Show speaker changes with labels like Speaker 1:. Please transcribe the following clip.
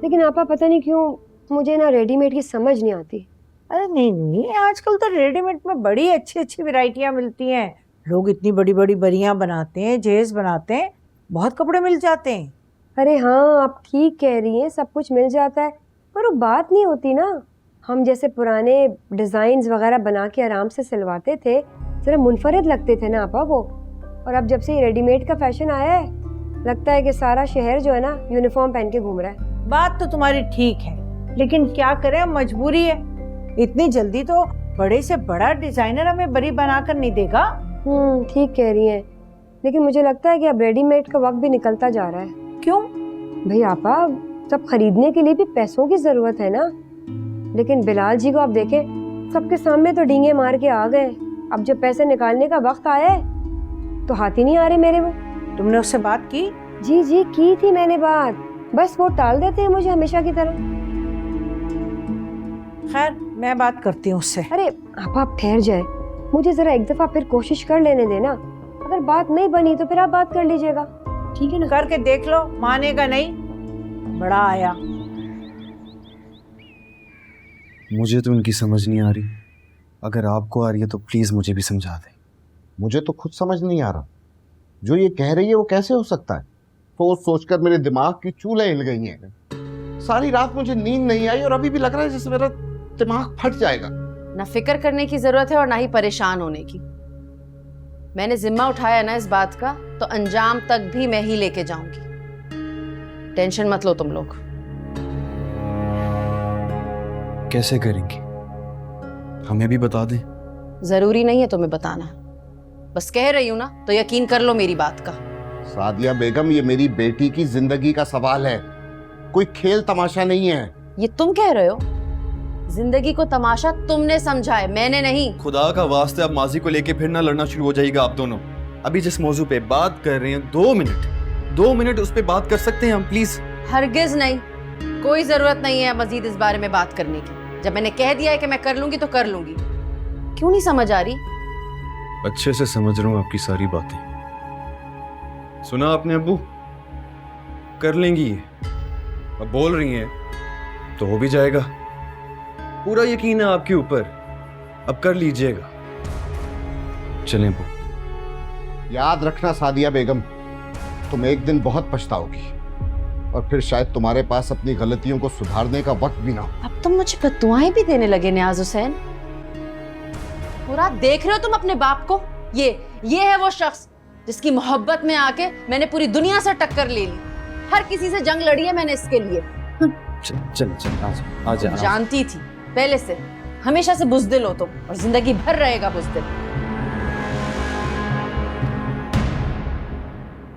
Speaker 1: लेकिन आपा पता नहीं क्यों मुझे ना रेडीमेड की समझ नहीं आती।
Speaker 2: अरे नहीं नहीं, आजकल तो रेडीमेड में बड़ी अच्छी अच्छी वैरायटियां मिलती हैं। लोग इतनी बड़ी बड़ी बरियां बनाते हैं, जेज बनाते हैं, बहुत कपड़े मिल जाते हैं।
Speaker 1: अरे हाँ, आप ठीक कह रही हैं, सब कुछ मिल जाता है, पर वो बात नहीं होती ना। हम जैसे पुराने डिजाइन्स वगैरह बना के आराम से सिलवाते थे, जरा मुनफरिद लगते थे ना आपा वो। और अब जब से ये रेडीमेड का फैशन आया है, लगता है कि सारा शहर जो है ना यूनिफॉर्म पहन के घूम रहा है।
Speaker 2: बात तो तुम्हारी ठीक है, लेकिन क्या करें, मजबूरी है। इतनी जल्दी तो बड़े से बड़ा डिजाइनर हमें बरी बनाकर नहीं देगा।
Speaker 1: ठीक कह रही हैं, लेकिन मुझे लगता है कि अब रेडीमेड का वक्त भी निकलता जा रहा है।
Speaker 2: क्यों?
Speaker 1: भाई आपा, सब खरीदने के लिए भी पैसों की जरूरत है ना। लेकिन बिलाल जी को आप देखें, सबके सामने तो डींगे मार के आ गए। अब जब पैसे निकालने का वक्त आया है तो हाथ ही नहीं आ रहे मेरे वो।
Speaker 2: तुमने उससे बात की?
Speaker 1: जी जी की थी मैंने बात, बस वो टाल देते हैं मुझे हमेशा की तरह।
Speaker 2: खैर, मैं बात करती हूँ उससे।
Speaker 1: अरे आप ठहर जाए, मुझे जरा एक दफा फिर कोशिश कर लेने देना। अगर बात नहीं बनी तो फिर आप बात कर लीजिएगा, ठीक है ना?
Speaker 2: करके देख लो, मानेगा नहीं, बड़ा आया।
Speaker 3: मुझे तो इनकी समझ नहीं आ रही। अगर आपको आ रही है तो प्लीज मुझे भी समझा दें।
Speaker 4: मुझे तो खुद समझ नहीं आ रहा, जो ये कह रही है वो कैसे हो सकता है। सोच सोचकर मेरे दिमाग की चूल्हें हिल गई हैं। सारी रात मुझे नींद नहीं आई और अभी भी लग रहा है जैसे मेरा दिमाग फट जाएगा।
Speaker 5: ना फिक्र करने की जरूरत है और ना ही परेशान होने की। मैंने जिम्मा उठाया ना इस बात का, तो अंजाम तक भी मैं ही लेके जाऊंगी। टेंशन मत लो तुम लोग।
Speaker 3: कैसे करेंगे, हमें भी बता दें।
Speaker 5: जरूरी नहीं है तुम्हें बताना, बस कह रही हूं ना, तो यकीन कर लो मेरी बात का।
Speaker 4: सादिया बेगम, ये मेरी बेटी की जिंदगी का सवाल है, कोई खेल तमाशा नहीं है।
Speaker 5: ये तुम कह रहे हो? जिंदगी को तमाशा तुमने समझा है, मैंने नहीं।
Speaker 3: खुदा का वास्ते अब माजी को लेके फिर ना लड़ना शुरू हो जाएगा आप दोनों। अभी जिस मौजू पे बात कर रहे हैं, 2 मिनट उस पे बात कर सकते हैं हम, प्लीज।
Speaker 5: हरगिज नहीं, कोई जरूरत नहीं है मजीद इस बारे में बात करने की। जब मैंने कह दिया है कि मैं कर लूंगी तो कर लूंगी। क्यों नहीं समझ आ रही?
Speaker 3: अच्छे से समझ रहा हूँ आपकी सारी बातें। सुना आपने अब्बू, कर लेंगी ये। अब बोल रही हैं तो हो भी जाएगा। पूरा यकीन है आपके ऊपर, अब कर लीजिएगा। चलें अब्बू।
Speaker 4: याद रखना सादिया बेगम, तुम एक दिन बहुत पछताओगी और फिर शायद तुम्हारे पास अपनी गलतियों को सुधारने का वक्त भी ना हो।
Speaker 5: अब तुम मुझे बददुआएं भी देने लगे नियाज हुसैन। पूरा देख रहे हो तुम अपने बाप को? ये है वो शख्स जिसकी मोहब्बत में आके मैंने पूरी दुनिया से टक्कर ले ली। हर किसी से जंग लड़ी है मैंने इसके लिए।
Speaker 3: चल आजा।
Speaker 5: जानती थी पहले से, हमेशा से बुज़दिल हो तुम और जिंदगी भर रहेगा बुज़दिल।